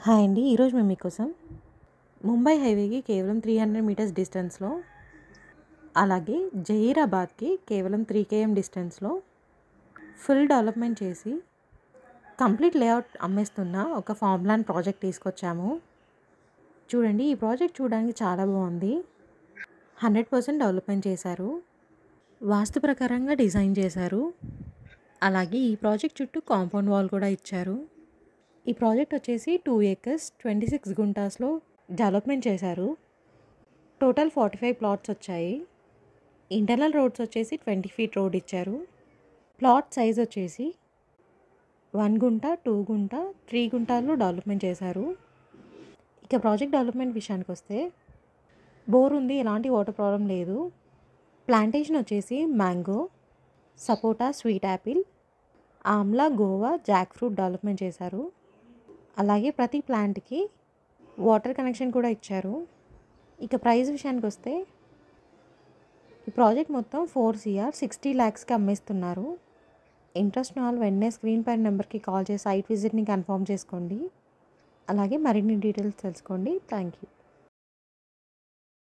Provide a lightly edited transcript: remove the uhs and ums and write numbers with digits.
Hi అండి. ఈరోజు మేము మీకోసం ముంబై హైవేకి కేవలం 300 మీటర్స్ డిస్టెన్స్‌లో, అలాగే జహీరాబాద్‌కి కేవలం 3 km డిస్టెన్స్‌లో ఫుల్ డెవలప్‌మెంట్ చేసి కంప్లీట్ లేఅవుట్ అమ్మేస్తున్న ఒక ఫార్మ్ ల్యాండ్ ప్రాజెక్ట్ తీసుకొచ్చాము. చూడండి, ఈ ప్రాజెక్ట్ చూడడానికి చాలా బాగుంది. 100% డెవలప్‌మెంట్ చేశారు. వాస్తు ప్రకారంగా డిజైన్ చేశారు. అలాగే ఈ ప్రాజెక్ట్ చుట్టూ కాంపౌండ్ వాల్ కూడా ఇచ్చారు. ఈ ప్రాజెక్ట్ వచ్చేసి 2 acres 26 గుంటాస్లో డెవలప్మెంట్ చేశారు. టోటల్ 45 ప్లాట్స్ వచ్చాయి. ఇంటర్నల్ రోడ్స్ వచ్చేసి 20 feet రోడ్ ఇచ్చారు. ప్లాట్ సైజ్ వచ్చేసి 1 గుంట, 2 గుంట, 3 గుంటాల్లో డెవలప్మెంట్ చేశారు. ఇక ప్రాజెక్ట్ డెవలప్మెంట్ విషయానికి వస్తే బోర్ ఉంది, ఎలాంటి వాటర్ ప్రాబ్లం లేదు. ప్లాంటేషన్ వచ్చేసి mango, sapota, sweet apple, amla, guava, jackfruit development చేశారు. అలాగే ప్రతి ప్లాంట్కి వాటర్ కనెక్షన్ కూడా ఇచ్చారు. ఇక ప్రైస్ విషయానికి వస్తే ఈ ప్రాజెక్ట్ మొత్తం 4 crore 60 lakhsకి అమ్మేస్తున్నారు. ఇంట్రెస్ట్ ఉన్న వాళ్ళు వెంటనే స్క్రీన్ పైన నెంబర్కి కాల్ చేసి సైట్ విజిట్ని కన్ఫర్మ్ చేసుకోండి. అలాగే మరిన్ని డీటెయిల్స్ తెలుసుకోండి. Thank you.